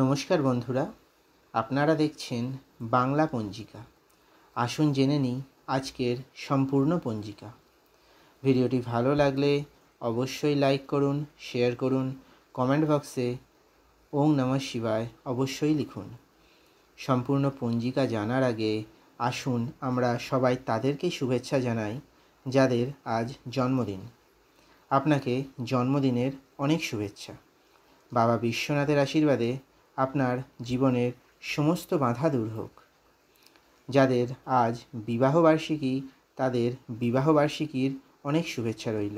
নমস্কার বন্ধুরা, আপনারা দেখছেন বাংলা পঞ্জিকা। আসুন জেনে নিই আজকের সম্পূর্ণ পঞ্জিকা। ভিডিওটি ভালো লাগলে অবশ্যই লাইক করুন, শেয়ার করুন, কমেন্ট বক্সে ওং নমঃ শিবায় অবশ্যই লিখুন। সম্পূর্ণ পঞ্জিকা জানার আগে আসুন আমরা সবাই তাদেরকেই শুভেচ্ছা জানাই যাদের আজ জন্মদিন। আপনাকে জন্মদিনের অনেক শুভেচ্ছা। বাবা বিশ্বনাথের আশীর্বাদে আপনার জীবনের সমস্ত বাধা দূর হোক। যাদের আজ বিবাহবার্ষিকী তাদের বিবাহবার্ষিকীর অনেক শুভেচ্ছা রইল।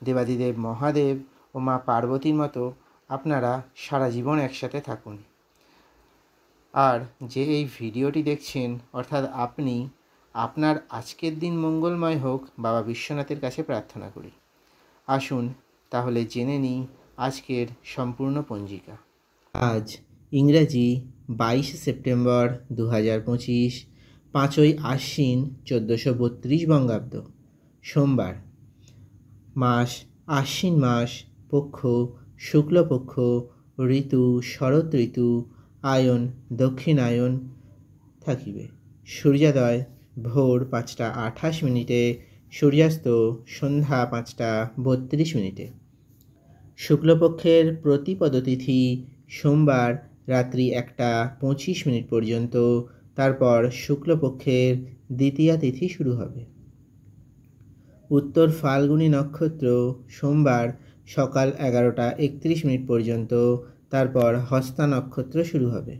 দেবাদিদেব মহাদেব ও মা পার্বতীর মতো আপনারা সারা জীবন একসাথে থাকুন। আর যে এই ভিডিওটি দেখছেন অর্থাৎ আপনি, আপনার আজকের দিন মঙ্গলময় হোক বাবা বিশ্বনাথের কাছে প্রার্থনা করি। আসুন তাহলে জেনে নিই আজকের সম্পূর্ণ পঞ্জিকা। আজ ইংরাজি 22 সেপ্টেম্বর 2025, 5ই আশ্বিন 1432 বঙ্গাব্দ, সোমবার। মাস আশ্বিন মাস, পক্ষ শুক্লপক্ষ, ঋতু শরৎ ঋতু, আয়ন দক্ষিণায়ন থাকিবে। সূর্যোদয় ভোর 5টা 28 মিনিটে, সূর্যাস্ত সন্ধ্যা 5টা 32 মিনিটে। শুক্লপক্ষের প্রতিপদ তিথি সোমবার রাত্রি 1টা 25 মিনিট পর্যন্ত, তারপর শুক্লপক্ষের দ্বিতীয়া তিথি শুরু হবে। উত্তর ফাল্গুনী নক্ষত্র সোমবার সকাল 11টা 31 মিনিট পর্যন্ত, তারপর হস্তা নক্ষত্র শুরু হবে।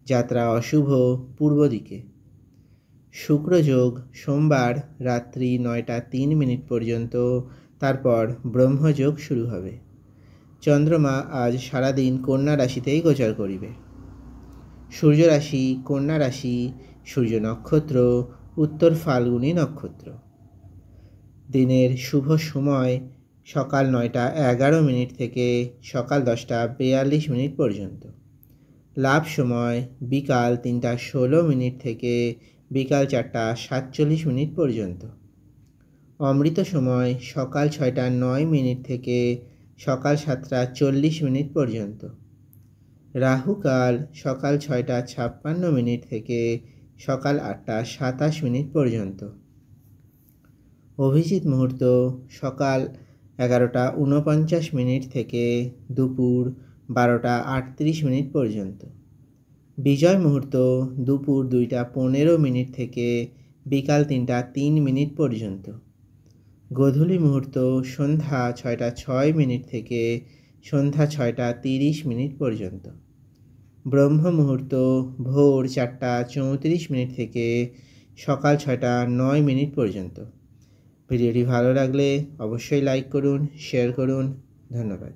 যাত্রা অশুভ পূর্ব দিকে। শুক্রযোগ সোমবার রাত্রি 9টা 3 মিনিট পর্যন্ত, তারপর ব্রহ্মযোগ শুরু হবে। চন্দ্রমা আজ সারাদিন কন্যা রাশিতেই গোচর করিবে। সূর্য রাশি কন্যা রাশি, সূর্য নক্ষত্র উত্তর ফাল্গুনী নক্ষত্র। দিনের শুভ সময় সকাল 9টা 11 মিনিট থেকে সকাল 10টা 42 মিনিট পর্যন্ত। লাভ সময় বিকাল 3টা 16 মিনিট থেকে বিকাল 4টা 47 মিনিট পর্যন্ত। অমৃত সময় সকাল 6টা 9 মিনিট থেকে সকাল 7টা 40 মিনিট পর্যন্ত। রাহুকাল সকাল 6টা 56 মিনিট থেকে সকাল 8টা 27 মিনিট পর্যন্ত। অভিজিৎ মুহূর্ত সকাল 11টা 49 মিনিট থেকে দুপুর 12টা 38 মিনিট পর্যন্ত। বিজয় মুহূর্ত দুপুর 2টা 15 মিনিট থেকে বিকাল 3টা 3 মিনিট পর্যন্ত। গোধূলি মুহূর্ত সন্ধ্যা 6টা 6 মিনিট থেকে সন্ধ্যা 6টা 30 মিনিট পর্যন্ত। ব্রহ্ম মুহূর্ত ভোর 4টা 34 মিনিট থেকে সকাল 6টা 9 মিনিট পর্যন্ত। ভিডিওটি ভালো লাগলে অবশ্যই লাইক করুন, শেয়ার করুন। ধন্যবাদ।